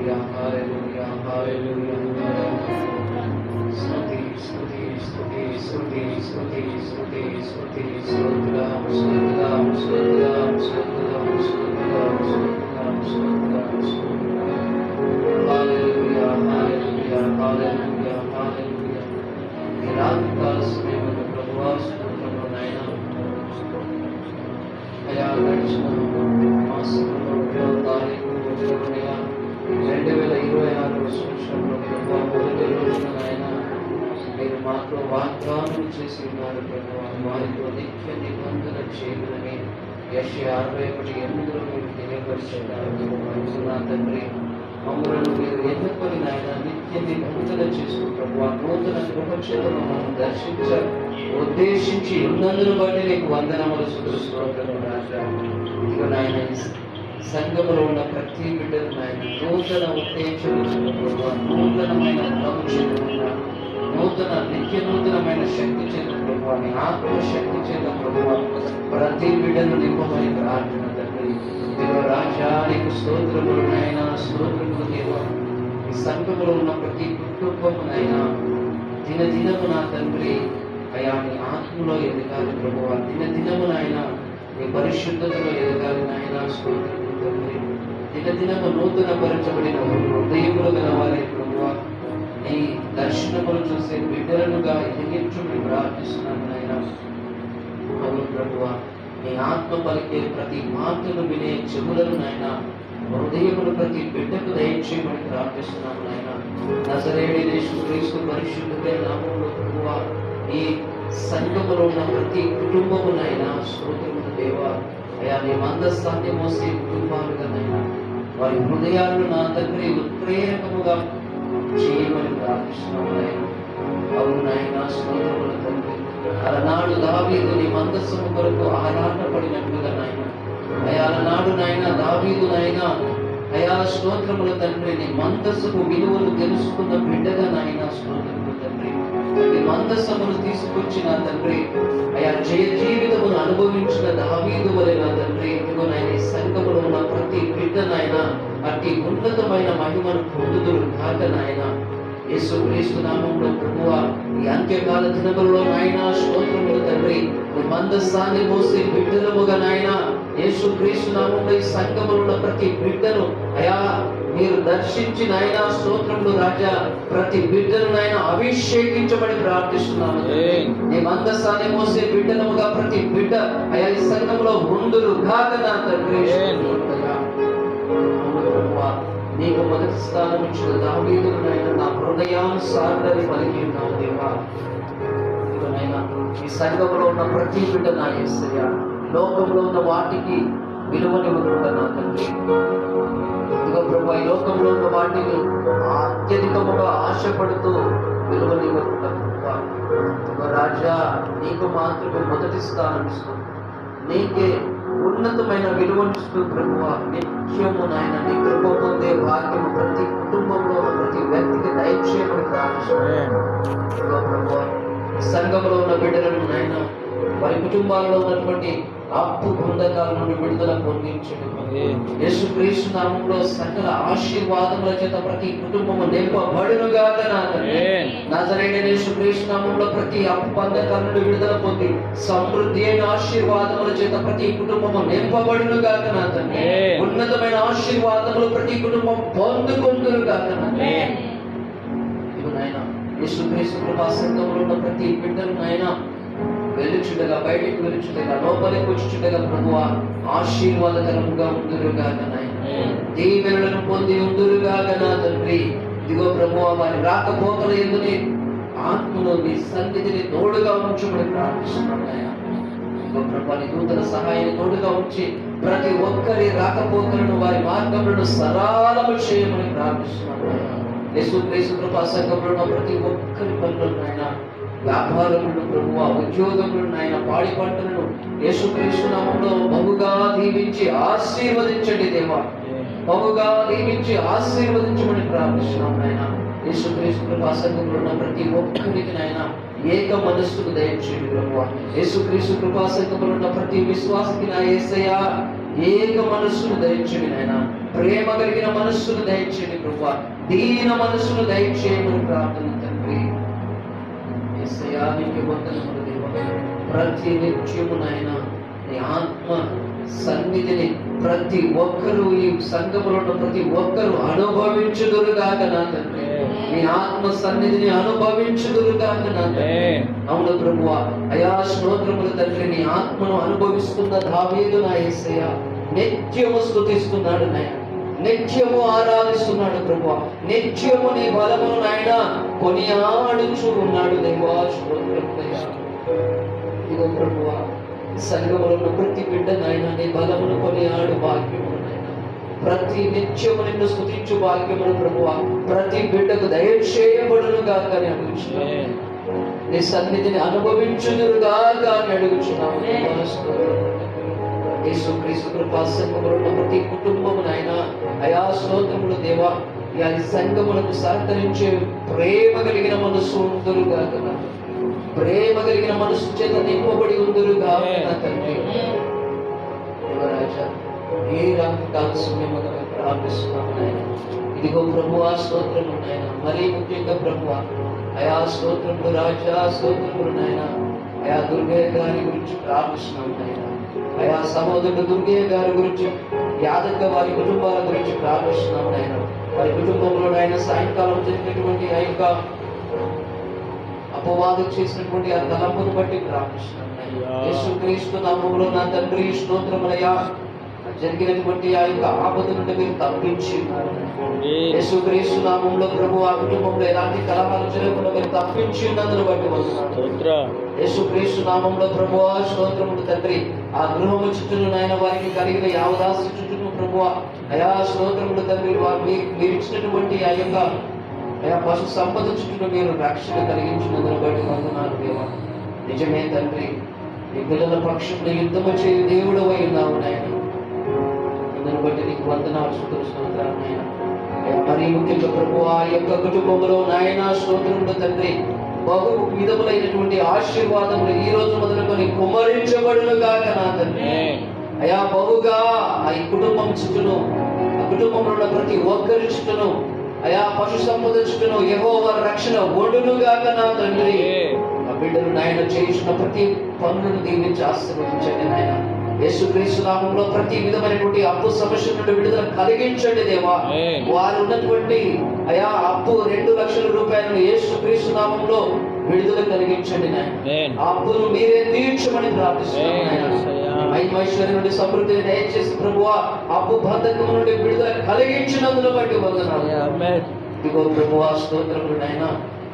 హల్లెలూయా హల్లెలూయా స్తుతి స్తుతి స్తుతి స్తుతి స్తుతి స్తుతి స్తుతి స్తోత్రం స్తోత్రం స్తోత్రం స్తోత్రం స్తోత్రం స్తోత్రం స్తోత్రం హల్లెలూయా హల్లెలూయా హల్లెలూయా హల్లెలూయా ఈ రాత్రికాల సమయంలో ప్రభువా స్తోత్రములు నాయనా అయా గడిచిన మాసంలో 1వ తారీఖు 2026 సంవత్సరంలో ప్రభువా మొదటి రోజున నాయనా మీరు మాతో వాగ్దానం చేసి ఉన్నారు ప్రభువా వారితో నిత్య నిబంధన చేయునని యెషయా 61:8 మీరు తెలియపరుస్తున్నారు నా తండ్రి మమ్మల్ని మీరు ఎన్నుకొని నాయన నిత్య నిబంధన చేస్తూ ప్రభువా నూతన కృపచేతను మమ్మల్ని దర్శించ ఉద్దేశించి ఉన్నందును బట్టి నీకు వందనములు స్తుతులు రాజా. ఇదిగో నాయన సంఘములో ఉన్న ప్రతి బిడ్డలు నాయన నూతన ఉత్తేజం ప్రభువా నూతనమైన బలము చేత నూతన నిత్య నూతనమైన శక్తి చేత ప్రభువా నీ ఆత్మశక్తి చేత ప్రభువా ప్రతి బిడ్డను నింపమని ప్రార్థన తండ్రి. ఇదిగో రాజా నీకు స్తోత్రములు నాయన స్తోత్రములు దేవా. ఈ సంఘములో ఉన్న ప్రతి కుటుంబమునైనా దినదినము నా తండ్రి అయా నీ ఆత్మలో ఎదగాలి ప్రభువా దినదినమునైనా నీ పరిశుద్ధతలో ఎదగాలి నాయన స్తోత్రములు తండ్రి. దినదినము నూతన పరచబడిన హృదయములు గలవారి ప్రభువా నీ దర్శనములు చూసే బిడ్డలుగా ఎదిగించుకుని ప్రార్థిస్తున్నాను నాయన. అవును ప్రభువా నీ ఆత్మ పలికే ప్రతి మాటను వినే చెవులను నాయన హృదయములు ప్రతి బిడ్డకు దయచేయమని ప్రార్థిస్తున్నాను నాయన. నజరేయుడైన యేసుక్రీస్తు పరిశుద్ధమైన నామములో ప్రభువా ఈ సంఘములో ఉన్న ప్రతి కుటుంబమునైనా స్తోత్రములు దేవా. అయా నీ మందస్థాన్ని మోసే కుటుంబాలుగా నాయన వారి హృదయాలను నా తండ్రి ఉత్ప్రేరకముగా చేయమని ప్రార్థిస్తున్నాను నాయన. అవును నాయన స్తోత్రములు తండ్రి. అలనాడు దావీదు నీ మందస్సము కొరకు ఆరాటపడినట్లుగా నాయన అయా అలనాడు నాయన దావీదు నాయన అయా స్తోత్రముల తండ్రి నీ మందస్సుకు విలువలు తెలుసుకున్న బిడ్డగా నాయన స్తోత్రములు తండ్రి. నీ మందస్సమును తీసుకొచ్చిన తండ్రి అయా జయ జీవితమును అనుభవించిన దావీదు వలె నా తండ్రి ఇదిగో నాయన ఈ సంఘములో ఉన్న ప్రతి బిడ్డ నాయన అట్టి ఉన్నతమైన మహిమను పొందుదురు కాక నాయన. యేసుక్రీస్తు నామములో ప్రభువా ఈ అంత్యకాల దినములలో నాయన స్తోత్రములు తండ్రి నీ మందస్థాన్ని మోసే బిడ్డలముగా నాయన యేసుక్రీస్తు నామములో ఈ సంఘములో ఉన్న ప్రతి బిడ్డను అయా మీరు దర్శించి నాయన స్తోత్రములు రాజా ప్రతి బిడ్డను నాయన అభిషేకించబడి ప్రార్థిస్తున్నాను. నీ మందస్థాన్ని మోసే బిడ్డలముగా ప్రతి బిడ్డ అయా ఈ సంఘములో ఉండురు గాక నా తండ్రి. నీకు మొదటి స్థానం ఇచ్చిన దావీదును నాయన నా హృదయానుసారుడని పలికి ఉన్నావు దేవా. ఇదిగోనైనా ఈ సంఘంలో ఉన్న ప్రతి బిడ్డ నా యేసయ్య లోకంలో ఉన్న వాటికి విలువనివ్వకుండా నా తండ్రి ఇదిగో ప్రభు ఈ లోకంలో ఉన్న వాటిని అత్యధికముగా ఆశపడుతూ విలువనివ్వకుండా ప్రభు రాజా నీకు మాత్రమే మొదటి స్థానం ఇస్తుంది. నీకే ఉన్నతమైన విలువనిస్తూ ప్రభువా నిత్యము నాయన నీ కృప పొందే భాగ్యము ప్రతి కుటుంబంలో ప్రతి వ్యక్తికి దయచేయమని ప్రార్థిస్తున్నాను ప్రభువా. సంఘంలో ఉన్న బిడ్డలను నాయన వారి కుటుంబాల్లో ఉన్నటువంటి అప్పు బంధకాల నుండి విడుదల పొందించండి. యేసుక్రీస్తు నామములో సకల ఆశీర్వాదముల చేత ప్రతి కుటుంబము నింపబడునుగాక నా తండ్రి. నజరేయుడైన యేసుక్రీస్తు నామములో ప్రతి అప్పు బంధకాల నుండి విడుదల పొంది సమృద్ధి అయిన ఆశీర్వాదముల చేత ప్రతి కుటుంబము నింపబడునుగాక నా తండ్రి. ఉన్నతమైన ఆశీర్వాదములు ప్రతి కుటుంబం పొందుకుందురుగాక నా తండ్రి. ఇదిగో నాయన యేసుక్రీస్తు కృపా సంఘములో ఉన్న ప్రతి బిడ్డను నాయన వెలుచుండగా బయటికి వెలుచుండగా లోపలికి వచ్చుచుండగా ప్రభువా ఆశీర్వాదకరముగా ఉందురుగాక నాయన. దీవెనలను పొంది ఉందురుగాక నా తండ్రి. ఇదిగో ప్రభువా వారి రాకపోకల యందు ఆత్మను నీ సన్నిధిని తోడుగా ఉంచమని ప్రార్థిస్తున్నాను నాయన. ఇదిగో ప్రభువా నీ దూతల సహాయాన్ని తోడుగా ఉంచి ప్రతి ఒక్కరి రాకపోకలను వారి మార్గములను సరళము చేయమని ప్రార్థిస్తున్నాను నాయన. యేసుక్రీస్తు కృపా సంఘంలో ఉన్న ప్రతి ఒక్కరి పనులను నాయన వ్యాపారములను ప్రభువా ఉద్యోగములను నాయన పాడి పంటలను యేసుక్రీస్తు నామములో బహుగా దీవించి ఆశీర్వదించండి దేవా. బహుగా దీవించి ఆశీర్వదించమని ప్రార్థిస్తున్నాం నాయన. యేసుక్రీస్తు కృపా సంఘంలో ఉన్న ప్రతి ఒక్కరికి నాయన ఏక మనస్సుకు దయచేయండి ప్రభువా. యేసుక్రీస్తు కృపా సంఘంలో ఉన్న ప్రతి విశ్వాసికి నా యేసయ్య ఏక మనస్సును దయచేయండి నాయన, ప్రేమ కలిగిన మనస్సును దయచేయండి ప్రభువా, దీన మనస్సును దయచేయమని ప్రార్థన తండ్రి. యేసయ్యా నీకు వందనములు దేవా. ప్రతి నిత్యము నాయన నీ ఆత్మ సన్నిధిని ప్రతి ఒక్కరూ, ఈ సంఘములో ఉన్న ప్రతి ఒక్కరూ అనుభవించుదురుగాక నా తండ్రి. నీ ఆత్మ సన్నిధిని అనుభవించుదురుగాక నా తండ్రి. అవును ప్రభువా, అయా స్తోత్రములు తండ్రి. నీ ఆత్మను అనుభవిస్తున్న దావీదు నా యేసయ్య నిత్యము స్తుతిస్తున్నాడు నాయన, నిత్యము ఆరాధిస్తున్నాడు ప్రభువా, నిత్యము నీ బలమును నాయన కొనియాడుచు ఉన్నాడు దేవా. స్తోత్రములయ్యా. ఇదిగో ప్రభువా, సంఘములో ఉన్న ప్రతి బిడ్డ నాయన నీ బలమును కొనియాడు భాగ్యమును నాయన, ప్రతి నిత్యము నిన్ను స్తుతించు భాగ్యమును ప్రభువా ప్రతి బిడ్డకు దయచేయబడును గాక అని అడుగుచున్నాము. నీ సన్నిధిని అనుభవించుదురు గాక అని అడుగుచున్నాము. యేసుక్రీస్తు కృపా సంఘములో ఉన్న ప్రతి కుటుంబము నాయన అయా స్తోత్రములు దేవా. ఈ సంఘములకు సహకరించే ప్రేమ కలిగిన మనస్సు ఉందురు గాక, ప్రేమ కలిగిన మనస్సు చేత నింపబడి ఉందురుగా తండ్రి. దేవరాజా, ఏ రాత్రికాల సమయముగా ప్రార్థిస్తున్నాము నాయన. ఇదిగో ప్రభువా స్తోత్రము నాయన, మరీ ముఖ్యంగా ప్రభువా అయా స్తోత్రములు రాజా, స్తోత్రములు నాయన. అయా దుర్గయ్య గారి గురించి ప్రార్థిస్తున్నాము నాయన. అయా సహోదరుడు దుర్గయ్య గారి గురించి, యాదక్క వారి కుటుంబాల గురించి ప్రార్థిస్తున్నాము నాయన. వారి కుటుంబంలో నాయన సాయంకాలం జరిగినటువంటి ఆ యొక్క అపవాదం చేసినటువంటి ఆ తలంపును బట్టి ప్రార్థిస్తున్నాను. యేసుక్రీస్తు నామములో నా తండ్రి స్తోత్రములయ్యా. జరిగినటువంటి ఆ యొక్క ఆపద నుండి మీరు తప్పించి, యేసుక్రీస్తు నామములో ప్రభు ఆ కుటుంబంలో ఎలాంటి కలహాలు జరగకుండా మీరు తప్పించి ఉన్నందును బట్టి వందనాలు. యేసుక్రీస్తు నామములో ప్రభు స్తోత్రములు తండ్రి. ఆ గృహము చుట్టూ నాయన వారికి కలిగిన యావదాస్తి చుట్టూ ప్రభు అయా స్తోత్రములు తండ్రి. మీరు ఇచ్చినటువంటి ఆ యొక్క పశు సంపద చుట్టూ మీరు రక్షణ కలిగించినందును బట్టి వందనాలు దేవా. నిజమే తండ్రి, నీ పిల్లల పక్షంలో యుద్ధము చేయ దేవుడు అయి ఉన్నావు నాయన. అందును బట్టి నీకు వందనాలు, స్తోత్రాలు నాయన. మరి ముఖ్యంగా ప్రభు ఆ యొక్క కుటుంబంలో నాయన స్తోత్రములు తండ్రి, బహు విధములైనటువంటి ఆశీర్వాదములు ఈ రోజు మొదలుకొని కుమ్మరించబడును గాక నా తండ్రి. అయా బహుగా ఆ కుటుంబం చుట్టూను, ఆ కుటుంబంలో ఉన్న ప్రతి ఒక్కరి చుట్టూను, అయా పశు సంపద చుట్టూను యెహోవా రక్షణ ఒడును గాక నా తండ్రి. ఆ బిడ్డలు నాయన చేయించిన ప్రతి పనులను దీవించి ఆశీర్వదించండి నాయన. యేసుక్రీస్తు నామములో ప్రతి విధమైనటువంటి అప్పు సమస్య నుండి విడుదల కలిగించండి దేవా. వారు ఉన్నటువంటి అయా అప్పు 2 లక్షల రూపాయలను యేసుక్రీస్తు నామములో విడుదల కలిగించండి నాయన. ఆ అప్పును మీరే తీర్చమని ప్రార్థిస్తున్నాను. ఐశ్వర్యం నుండి సమృద్ధిని దయచేసి ప్రభువా అప్పు బంధకం నుండి విడుదల కలిగించినందును బట్టి వందనాలు. ఇదిగో ప్రభువా స్తోత్రములు నాయన.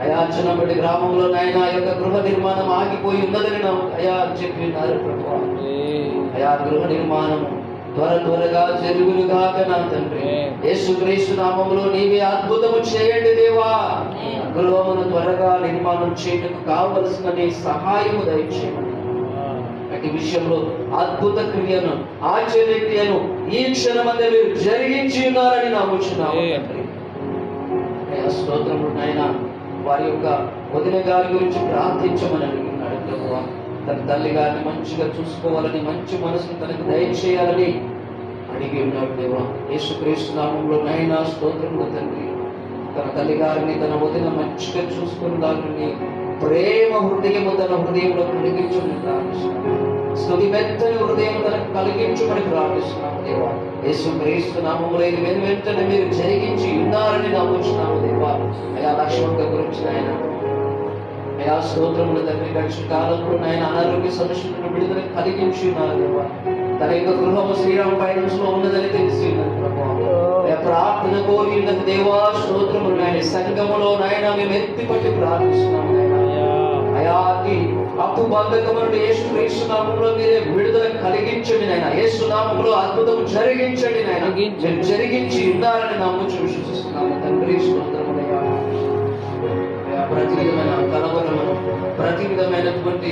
అయా చిన్నప్పటి గ్రామంలో నాయన ఆ యొక్క గృహ నిర్మాణం ఆగిపోయి ఉన్నదని అయా చెప్పినారు ప్రభువా. అయా గృహ నిర్మాణం త్వరగా జరుగునుగాక నా తండ్రి. యేసుక్రీస్తు నామములో నీవే అద్భుతము చేయండి దేవా. గృహమును త్వరగా నిర్మాణం చేయటకు కావలసిన నీ సహాయము దయచేయమని, అటు విషయంలో అద్భుత క్రియను, ఆశ్చర్య క్రియను ఈ క్షణమందే మీరు జరిగించి ఉన్నారని నమ్ముచున్నాము తండ్రి. స్తోత్రములు నాయన. వారి యొక్క వదిన గారి గురించి ప్రార్థించమని అడుగుతున్నాడు ప్రభువా. తన తల్లి గారిని మంచిగా చూసుకోవాలని, మంచి మనసును తనకు దయచేయాలని అడిగి ఉన్నాడు దేవా. యేసుక్రీస్తు నామములో నాయన స్తోత్రములు తండ్రి. తన తల్లి గారిని, తన వదిన మంచిగా చూసుకుని దానిని ప్రేమ హృదయము తన హృదయంలో కలిగించమని ప్రార్థిస్తున్నాము. స్తుతి మెత్తని హృదయం తనకు కలిగించమని ప్రార్థిస్తున్నాము దేవా. యేసుక్రీస్తు నామములో ఇది వెంటనే మీరు జరిగించి ఉన్నారని నమ్ముచున్నాము దేవా. అయా లక్ష్మణ గురించి నాయన అయా స్తోత్రములు తండ్రి. గడిచిన కాలంలో నాయన అనారోగ్య సమస్యలను విడుదల కలిగించి ఉన్నారు దేవా. తన యొక్క గృహము శ్రీరామ ఫైనాన్స్ లో ఉన్నదని తెలిసి ఉన్నది ప్రభావ. ప్రార్థన కోరి ఉన్నది దేవా. స్తోత్రములు నాయన. సంఘములో నాయన మేము ఎత్తిపట్టి ప్రార్థిస్తున్నాము నాయన. అయా అప్పు బంధకములను యేసుక్రీస్తు నామములో మీరే విడుదల కలిగించండి నాయన. యేసు నామములో అద్భుతం జరిగించండి నాయన. మీరు జరిగించి ఉన్నారని నమ్ముచు విశ్వసిస్తున్నాము తండ్రి. స్తోత్రములయ్యా. ప్రతి విధమైన కలవరమును, ప్రతి విధమైనటువంటి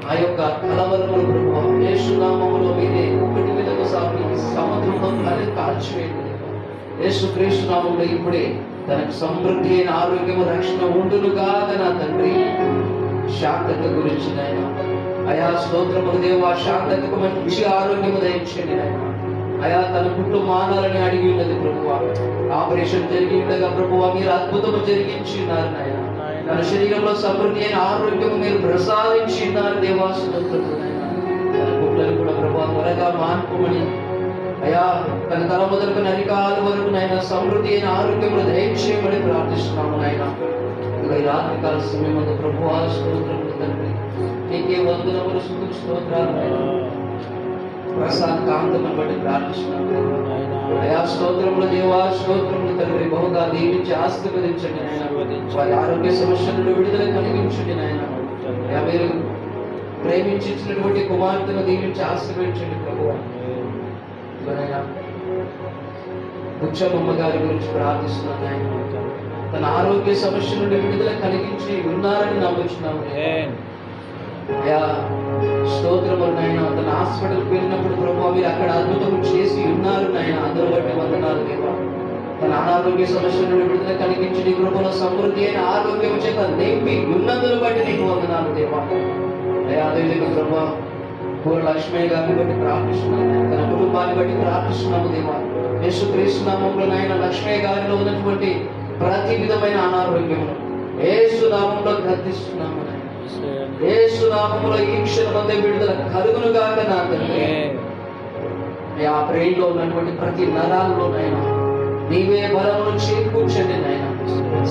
ఆ యొక్క కలవరములు ప్రభువా యేసు నామములో మీరే ఒకటి విధంగా సముద్రంలో కాల్చివేయండి. యేసుక్రీస్తు నామములో ఇప్పుడే తనకు సమృద్ధి అయిన ఆరోగ్యము, రక్షణ ఉండును కాక నా తండ్రి. శాంతక గురించి నాయన అయా స్తోత్రములు దేవా. శాంతకు మంచి ఆరోగ్యము దయచేయండి నాయన. అయా తన పుట్టు మానాలని అడిగి ఉన్నది ప్రభువా. ఆపరేషన్ జరిగి ఉండగా ప్రభువా మీరు అద్భుతము జరిగించి ఉన్నారు నాయన. తన శరీరంలో సమృద్ధి అయిన ఆరోగ్యము మీరు ప్రసాదించి ఉన్నారు దేవాసుతంత్రం. తన పుట్లను కూడా ప్రభువా త్వరగా మార్పుమని అయా తన తల మొదలుకు అరికాల వరకు నాయన సమృద్ధి అయిన ఆరోగ్యములు దయచేయమని ప్రార్థిస్తున్నాము నాయన. ఈ రాత్రి కాల సమయమందు ప్రభువా స్తోత్రములు తండ్రి, నీకే వందనములు స్తుతులు స్తోత్రాలు నాయన. ప్రసాద్ కాంతమును బట్టి ప్రార్థిస్తున్నాము అయా. స్తోత్రములు దేవా, స్తోత్రములు తండ్రి, బహుగా దీవించి ఆశీర్వదించండి నాయన. వారి ఆరోగ్య సమస్యల నుండి విడుదల కలిగించండి నాయన. మీరు ప్రేమించినటువంటి కుమార్తెను దీవించి ఆశీర్వదించండి ప్రభువా. బుచ్చమ్మ గారి గురించి ప్రార్థిస్తున్నాను ఆయన. తన ఆరోగ్య సమస్య నుండి విడుదల కలిగించి ఉన్నారని నమ్ముచున్నాము అయా. స్తోత్రములు నాయన. తన హాస్పిటల్కి వెళ్ళినప్పుడు ప్రభువా మీరు అక్కడ అద్భుతం చేసి ఉన్నారు నాయన. అందరూ బట్టి వందనాలు దేవా. తన అనారోగ్య సమస్య నుండి విడుదల కలిగించి నీ కృపలో సమృద్ధి అయిన ఆరోగ్యం చేత నింపి ఉన్నందును బట్టి నీకు వందనాలు దేవా. అయా అదేవిధంగా ప్రభువా లక్ష్మయ్య గారిని బట్టి ప్రార్థిస్తున్నాము, తన కుటుంబాన్ని బట్టి ప్రార్థిస్తున్నాము దేవా. యేసుక్రీస్తు నామములో నాయన లక్ష్మయ్య గారిలో ఉన్నటువంటి ప్రతి విధమైన అనారోగ్యమును యేసు నామములో గద్దిస్తున్నాము నాయన. యేసు నామములో ఈ క్షణమందే విడుదల కలుగును గాక నా తండ్రి. ఆ బ్రెయిన్ లో ఉన్నటువంటి ప్రతి నరాల్లో నాయన నీవే బలమును చేకూర్చండి నాయన.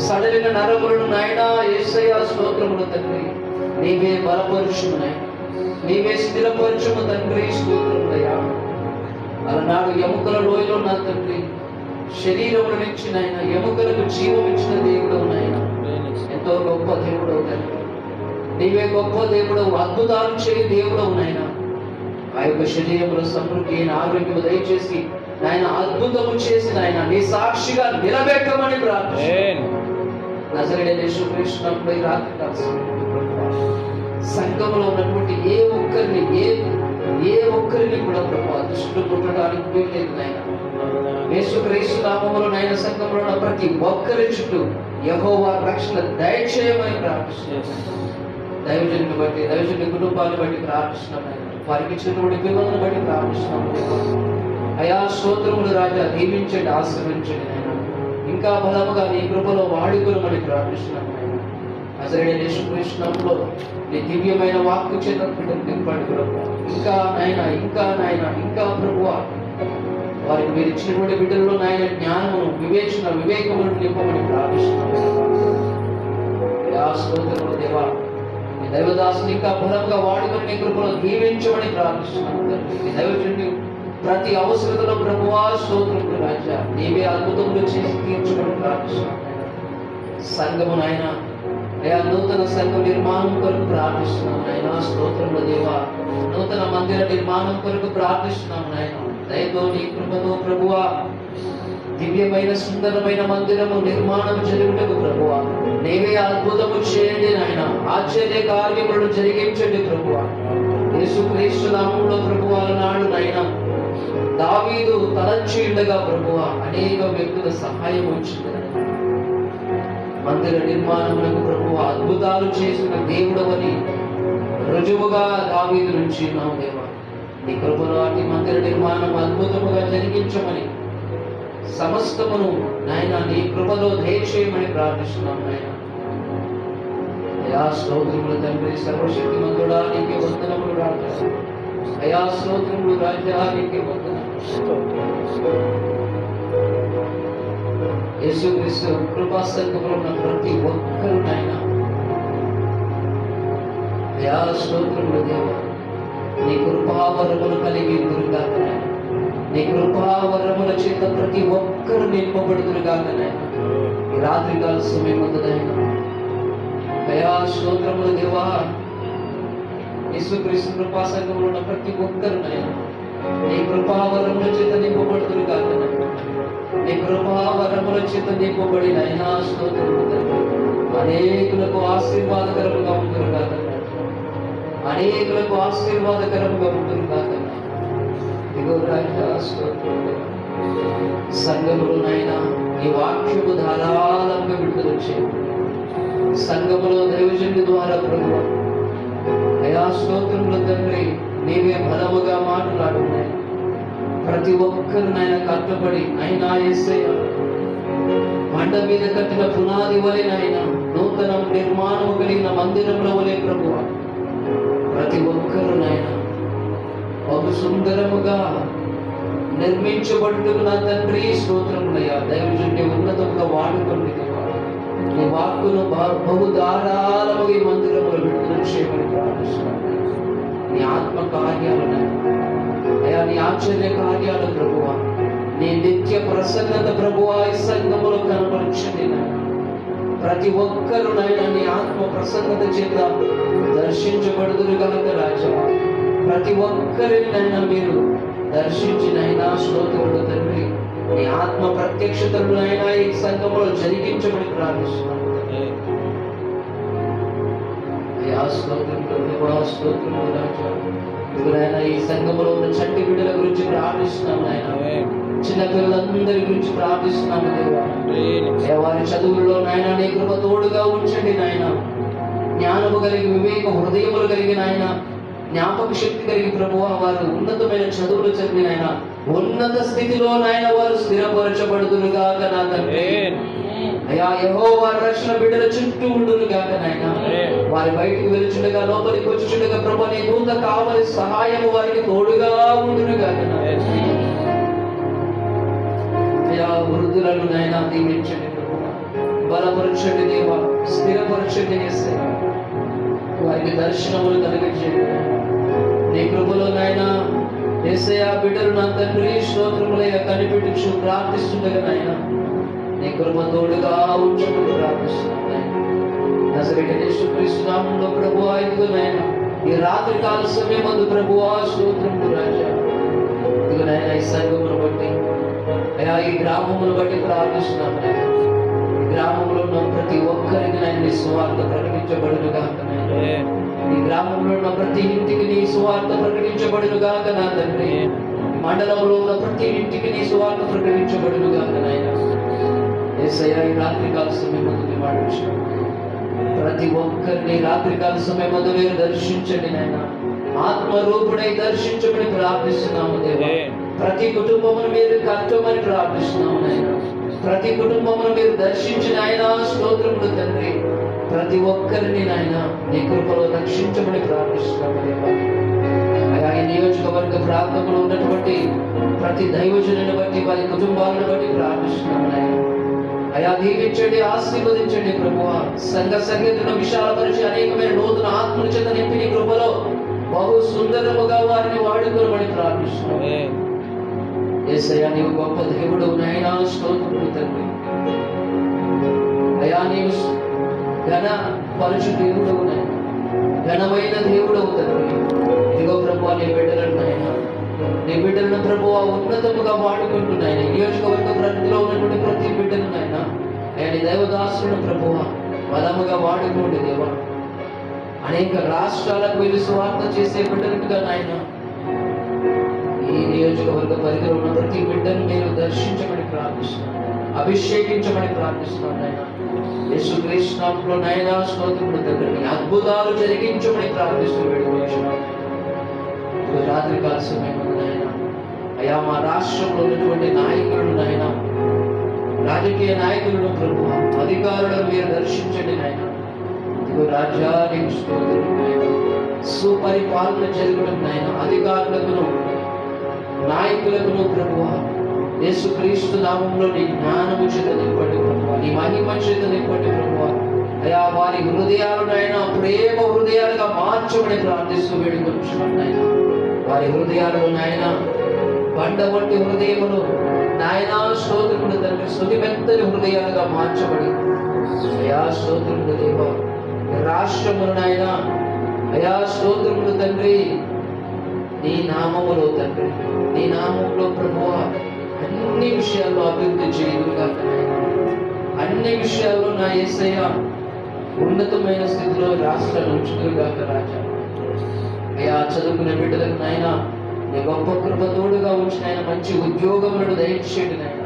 సడలిన నరములను నాయన యేసయ్య స్తోత్రములు తండ్రి, నీవే బలపరుచుము నాయన, నీవే స్థిరపరచుము తండ్రి. స్తోత్రములయ్యా. అలనాడు ఎముకల లోయలో నా తండ్రి శరీరముల నుంచి నాయన ఎముకలకు జీవం ఇచ్చిన దేవుడు నాయన. ఎంతో గొప్ప దేవుడు తండ్రి, నీవే గొప్ప దేవుడు, అద్భుతాలు చేయ దేవుడు నాయన. ఆ యొక్క శరీరంలో సమృద్ధి అయిన ఆరోగ్యము దయచేసి నాయన అద్భుతము చేసి నాయన నీ సాక్షిగా నిలబెట్టమని ప్రార్థిస్తున్నాను. నజరేయుడైన యేసుక్రీస్తు నామములో ఈ రాత్రి కాల సంఘంలో ఉన్నటువంటి ఏ ఒక్కరిని కూడా ప్రభువా దుష్టుడు పుట్టడానికి వీల్లేదు నాయన. యేసుక్రీస్తు నామములో నాయన సంఘంలో ఉన్న ప్రతి ఒక్కరి చుట్టూ యెహోవా రక్షణ దయచేయమని ప్రార్థిస్తున్నాను. దైవజనుని బట్టి, దైవజనుని కుటుంబాన్ని బట్టి ప్రార్థిస్తున్నాను. వారికి ఇచ్చినటువంటి పిల్లలను బట్టి ప్రార్థిస్తున్నాము అయా. స్తోత్రములు రాజా, దీవించండి, ఆశీర్వదించండి నాయన. ఇంకా బలముగా నీ కృపలో వాడుకోమని ప్రార్థిస్తున్నాము నాయన. నజరేయుడైన యేసుక్రీస్తు నామములో నీ దివ్యమైన వాక్కు చేత నింపండి ప్రభువా. ఇంకా నాయన, ఇంకా నాయన, ఇంకా ప్రభువా వారికి మీరు ఇచ్చినటువంటి బిడ్డల్లో నాయన జ్ఞానమును, వివేకమును నింపమని ప్రార్థిస్తున్నాము. స్తోత్రములు దేవా, నీ దైవదాసుని ఇంకా బలంగా వాడుకొని నీ కృపలో దీవించమని ప్రార్థిస్తున్నాము. నీ దైవజనుని ప్రతి అవసరతలో ప్రభువా స్తోత్రములు రాజా, నీవే అద్భుతములు చేసి తీర్చమని ప్రార్థిస్తున్నాము. సంఘము నాయన అయా నూతన సంఘ నిర్మాణం కొరకు ప్రార్థిస్తున్నాము నాయన. స్తోత్రములు దేవా, నూతన మందిర నిర్మాణం కొరకు ప్రార్థిస్తున్నాము నాయన. దయతో నీ కృపతో ప్రభువా దివ్యమైన సుందరమైన మందిరము నిర్మాణం జరుగుటకు ప్రభువా నీవే అద్భుతము చేయండి నాయన. ఆశ్చర్య కార్యములను జరిగించండి ప్రభువా. యేసుక్రీస్తు నామములో ప్రభువా నాడు నాయన దావీదు తలంచి ఉండగా ప్రభువా అనేక వ్యక్తుల సహాయం వచ్చింది. మందిర నిర్మాణములకు ప్రభువా అద్భుతాలు చేసిన దేవుడవని రుజువుగా దావీదు నుంచి ఉన్నావు దేవా. నీ కృపలో అట్టి మందిర నిర్మాణం అద్భుతముగా జరిగించమని సమస్తమును నాయన నీ కృపలో దయచేయమని ప్రార్థిస్తున్నాము నాయన. అయా స్తోత్రములు తండ్రి, సర్వశక్తిమంతుడా నీకే వందనములు రాజా. అయా స్తోత్రములు రాజా, నీకే వందనములు. యేసుక్రీస్తు కృపా సంఘములో ఉన్న ప్రతి ఒక్కరు నాయన అయా స్తోత్రములు దేవా, నీ కృపావరములు కలిగి దుర్గాక నాయన. నీ కృపావరముల చేత ప్రతి ఒక్కరు నింపబడుదురుగాక నాయన. ఈ రాత్రి కాల సమయం నాయన అయా స్తోత్రములు దేవా, యేసుక్రీస్తు కృపా సంఘములో ఉన్న ప్రతి ఒక్కరు నాయన నీ కృపావరముల చేత నింపబడుదురుగాక నాయన. నీ కృపావరముల చేత నింపబడి నాయన స్తోత్రములు అనేకులకు ఆశీర్వాదకరముగా ఉందురుగాక నాయన. అనేకులకు ఆశీర్వాదకరముగా ఉందురుగాక నాయన. ఇదిగో రాజా స్తోత్రములు. సంఘములో నాయన ఈ వాక్యము ధారాళంగా విడుదల చేయండి. సంఘములో దైవజనుని ద్వారా ప్రభువా అయా స్తోత్రములు తండ్రి, నీవే బలముగా మాట్లాడున్నాయి. ప్రతి ఒక్కరు నాయన కట్టబడి అయినా యేసయ్య మండ మీద కట్టిన పునాది వలె నాయన నూతన నిర్మాణము కలిగిన మందిరంలో వలె ప్రభువ ప్రతి ఒక్కరు నాయన బహు సుందరముగా నిర్మించబడుటకు నా తండ్రి స్తోత్రములయ్యా. దైవజుని ఉన్నతముగా వాడుకోండి నీ వాక్కును బహు ధారాళముగా ఈ మందిరములో విడుదల చేయమని ప్రార్థిస్తున్నాను. నీ ఆత్మ కార్యాలను అయ్యా, నీ ఆశ్చర్య కార్యాలు ప్రభువ, నీ నిత్య ప్రసన్నత ప్రభువ ఈ సంఘములో కనపరచండి. ప్రతి ఒక్కరు నాయన నీ ఆత్మ ప్రసన్నత చేత దర్శించబడుదురుగాక రాజా. ప్రతి ఒక్కరిని నాయన మీరు దర్శించినైనా స్తోత్రములు తండ్రి. నీ ఆత్మ ప్రత్యక్షతలు అయినా ఈ సంఘములో జరిగించబడి ప్రార్థిస్తున్నాను. స్తోత్రములు రాజా. ఇదిగోనైనా ఈ సంఘములో ఉన్న చంటి బిడ్డల గురించి ప్రార్థిస్తున్నాము నాయన. చిన్న పిల్లలందరి గురించి ప్రార్థిస్తున్నాము దేవా. వారి చదువుల్లో నాయన నీ కృప తోడుగా ఉంచండి నాయన. జ్ఞానము కలిగి వివేక హృదయములు కలిగిన ఆయన, జ్ఞాపక శక్తి కలిగి ప్రభువా వారు ఉన్నతమైన చదువులు చదివిన ఆయన ఉన్నత స్థితిలో నాయన వారు స్థిరపరచబడుదురుగాక నా తండ్రి. అయ్యా యెహోవా రక్షణ బిడ్డల చుట్టూ ఉండునుగాక నాయన. వారి బయటికి వెలుచుండగా లోపలికి వచ్చుచుండగా ప్రభు నీ దూత కావలి సహాయము వారికి తోడుగా ఉండునుగాక. అయ్యా వృద్ధులను నాయన దీవించండి ప్రభువా, బలపరచండి దేవా, స్థిరపరచండి యేసయ్యా. వారికి దర్శనములు కలిగించండి నీ కృపలో నాయన. యేసయ్యా బిడ్డలు నా తండ్రి స్తోత్రములయ్యా కనిపెట్టుచు ప్రార్థిస్తుండగా నాయన నీ కృప తోడుగా ఉంచమని ప్రార్థిస్తున్నాను. నజరేయుడైన యేసుక్రీస్తు నామములో ప్రభువా ఇదిగో నాయన ఈ రాత్రి కాల సమయమందు ప్రభువా స్తోత్రములు రాజా. ఇదిగో నాయన ఈ సంఘమును బట్టి అయ్యా ఈ గ్రామమును బట్టి ప్రార్థిస్తున్నాము. ఈ గ్రామంలో ఉన్న ప్రతి ఒక్కరికి నాయన నీ సువార్త ప్రకటించబడునుగాక. ఈ గ్రామంలో ఉన్న ప్రతి ఇంటికి నీ సువార్త ప్రకటించబడునుగాక నా తండ్రి. మండలంలో ఉన్న ప్రతి ఇంటికి నీ సువార్త ప్రకటించబడునుగాక నాయన. యేసయ్యా ఈ రాత్రికాల సమయమందు మాట్లాడు ప్రతి ఒక్కరిని రాత్రికాల సమయమందు మీరు దర్శించండి నాయన. ఆత్మరూపుడై దర్శించమని ప్రార్థిస్తున్నాము దేవా. ప్రతి కుటుంబమును మీరు కట్టమని ప్రార్థిస్తున్నాము నాయన. ప్రతి కుటుంబమును మీరు దర్శించిన ఆయన స్తోత్రములు తండ్రి. ప్రతి ఒక్కరిని నాయన నీ కృపలో రక్షించమని ప్రార్థిస్తున్నాము దేవా. అయా ఈ నియోజకవర్గ ప్రాంతంలో ఉన్నటువంటి ప్రతి దైవజనుని బట్టి వారి కుటుంబాలను బట్టి ప్రార్థిస్తున్నాము నాయన. అయా దీవించండి, ఆశీర్వదించండి ప్రభువా. సంఘ సంగతులను విశాలపరిచి అనేకమైన నూతన ఆత్మల చేత నింపి నీ కృపలో బహు సుందరముగా వారిని వాడుకోమని ప్రార్థిస్తున్నాము. యేసయ్యా నీవు గొప్ప దేవుడు నాయనా స్తోత్రములు తండ్రి. అయా నీవు ఘన పరుచు దేవుడవు నాయన, ఘనమైన దేవుడవు తండ్రి. ఇదిగో ప్రభువా నీ బిడ్డలను నాయన, నీ బిడ్డలను ప్రభువా ఉన్నతముగా వాడుకుంటున్నాయన. నియోజకవర్గ పరిధిలో ఉన్నటువంటి ప్రతి బిడ్డను నాయన నీ దైవదాసులను ప్రభువా బలముగా వాడుకోండి దేవా. అనేక రాష్ట్రాలకు వెళ్ళి సువార్త చేసే బిడ్డలుగా నాయన ఈ నియోజకవర్గ పరిధిలో ఉన్న ప్రతి బిడ్డను మీరు దర్శించమని ప్రార్థిస్తున్నాను, అభిషేకించమని ప్రార్థిస్తున్నాను నాయన. యేసుక్రీస్తు నామములో నాయనా స్తోత్రములు తండ్రి. అద్భుతాలు జరిగించమని ప్రార్థిస్తూ వేడుకుంటున్నాను. రాత్రి కాల సమయంలో నాయన అయా మా రాష్ట్రంలో ఉన్నటువంటి నాయకులను నాయన, రాజకీయ నాయకులను ప్రభు అధికారులను మీరు దర్శించండి నాయన. ఇదిగో రాజ్యానికి స్తోత్రం నాయన. సుపరిపాలన జరగడం నాయన, అధికారులకును నాయకులకును ప్రభువ యేసుక్రీస్తు నామములో నీ జ్ఞానము చేత నింపండి ప్రభువ, నీ మహిమ చేత నింపండి ప్రభువ. అయా వారి హృదయాలను ఆయన ప్రేమ హృదయాలుగా మార్చమని ప్రార్థిస్తూ వేడుకొచ్చున్నాను నాయన. వారి హృదయాలను నాయన బండ వంటి హృదయమును నాయన స్తోత్రములు తండ్రి స్తుతి మెత్తని హృదయాలుగా మార్చబడి అయా స్తోత్రములు దేవ. రాష్ట్రములు నాయన అయా స్తోత్రములు తండ్రి నీ నామములో తండ్రి, నీ నామంలో ప్రభువా అన్ని విషయాల్లో అభివృద్ధి చేయదుగా, అన్ని విషయాల్లో నా యేసయ్య ఉన్నతమైన స్థితిలో రాష్ట్రాన్ని ఉంచుదురుగాక రాజా. అయ్యా చదువుకునే బిడ్డలకు నాయన నీ గొప్ప కృప తోడుగా ఉంచిన ఆయన మంచి ఉద్యోగములను దయచేయండి నాయన.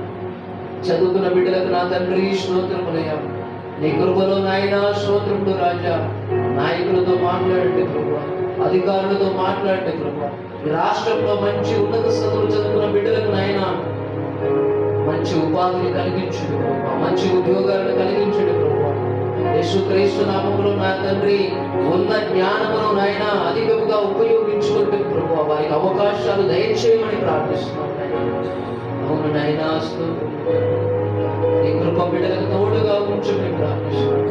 చదువుకున్న బిడ్డలకు నా తండ్రి స్తోత్రములయ్యా, నీ కృపలో నాయన స్తోత్రములు రాజా. నాయకులతో మాట్లాడండి ప్రభువా, అధికారులతో మాట్లాడండి ప్రభా. ఈ రాష్ట్రంలో మంచి ఉన్నత చదువులు చదువుకున్న బిడ్డలకు నాయన మంచి ఉపాధిని కలిగించండి ప్రభా, మంచి ఉద్యోగాలను కలిగించండి ప్రభా. యేసుక్రీస్తు నామములో నా తండ్రి ఉన్న జ్ఞానమును నాయన అధికముగా ఉపయోగించుకుంటే ప్రభా వారికి అవకాశాలు దయచేయమని ప్రార్థిస్తున్నాం నాయన. అవును నాయన, నీ కృప బిడ్డలకు తోడుగా ఉంచమని ప్రార్థిస్తున్నాం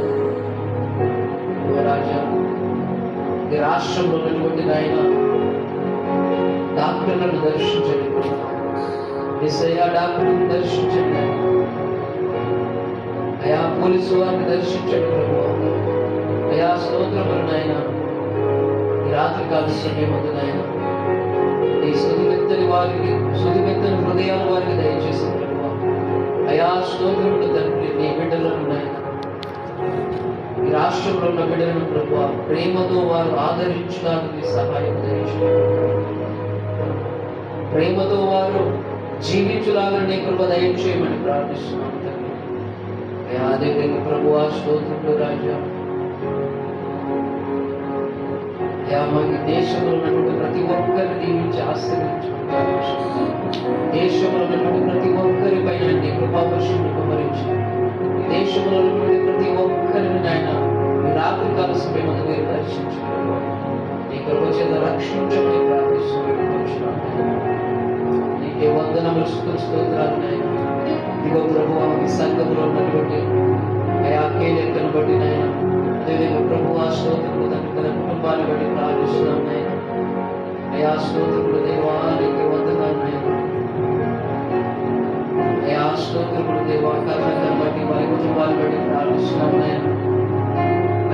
రాజా. ఈ రాష్ట్రంలో ఉన్నటువంటి నాయన డాక్టర్లను దర్శించండి ప్రభా, డాక్టర్లను దర్శించండి అయా, పోలీసు వారిని దర్శించండి ప్రభు. అయా స్తోత్రములు నాయన. ఈ రాత్రి కాల సమయమందు నాయన నీ సుదిమెత్తని వారికి, సుదిమెత్తని హృదయాలు వారికి దయచేసి ప్రభు. అయా స్తోత్రములు తండ్రి, నీ బిడ్డలను నాయన, ఈ రాష్ట్రంలో ఉన్న బిడ్డలను ప్రభు ప్రేమతో వారు ఆదరించడానికి సహాయం దయచేయండి. ప్రేమతో వారు జీవించులాగా నీ కృప దయచేయమని ప్రార్థిస్తున్నాం తండ్రి. అదే ప్రభు స్తోత్రములు రాజా. ఈ దేశంలో ఉన్నటువంటి ప్రతి ఒక్కరిని దీవించి ఆశీర్వదించుకుంటారు. దేశంలో ఉన్నటువంటి ప్రతి ఒక్కరి పైన నీ కృపావర్షం కుమరించి, దేశంలో ఉన్నటువంటి ప్రతి ఒక్కరిని నాయన ఈ రాత్రి కాల సమయం మీరు దర్శించుకుంటారు. నీ కృప చేత రక్షించమని ప్రార్థిస్తున్నాం. నీకే వందనములు స్తోత్రాలు నాయన. ఇదిగో ప్రభు ఈ సంఘంలో ఉన్నటువంటి అయాకేలను బట్టి నాయన, అదేవిధంగా ప్రభు ఆ స్తోత్రములు తన కుటుంబాన్ని బట్టి ప్రార్థిస్తున్నాం నాయన. అయా స్తోత్రములు దేవానికి వందనాలు నాయన. అయా స్తోత్రములు దేవా కర్ణాన్ని బట్టి వారి కుటుంబాన్ని బట్టి ప్రార్థిస్తున్నాం నాయన.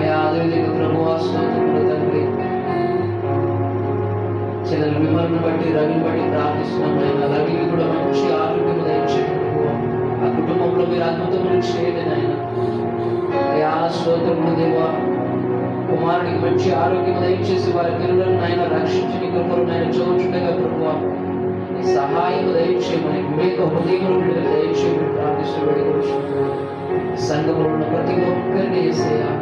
అయా అదేవిధంగా ప్రభు ఆ స్తోత్రములు తండ్రి చెల్లెలు విమలను బట్టి, రవిని బట్టి ప్రార్థిస్తున్నాం నాయన. రవికి కూడా మంచి ఆరోగ్యం దయచేయండి. ఆ కుటుంబంలో మీరు అద్భుతములు చేయండి నాయన. అయా స్తోత్రములు దేవా, కుమారుడికి మంచి ఆరోగ్యం దయచేసి వారి పిల్లలను నాయన రక్షించి నీ కృపలు నాయన చూచుండగా ప్రభువా నీ సహాయం దయచేయమని, వివేక హృదయములు దయచేయమని ప్రార్థిస్తూ వేడుకుంటున్నాను. సంఘంలో ఉన్న ప్రతి ఒక్కరిని యేసయ్యా,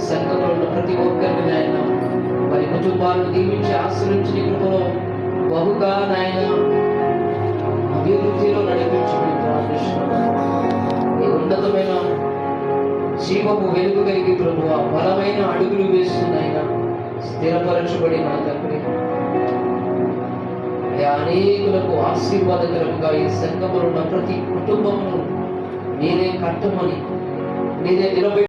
సంఘంలో ఉన్న ప్రతి ఒక్కరిని నాయన వారి కుటుంబాలను దీవించి ఆశ్రయించి నీ కృపలో బహుగా నాయన అభివృద్ధిలో నడిపించమని ప్రార్థిస్తున్నాను. నీ ఉన్నతమైన జీవము వెలుగు కలిగి ప్రభువా బలమైన అడుగులు వేస్తున్నాయినా స్థిరపరచబడి నా తండ్రి అనేకులకు ఆశీర్వాదకరంగా ఈ సంఘములో ఉన్న ప్రతి కుటుంబమును మీరే కట్టమని, మీరే నిలబెట్టి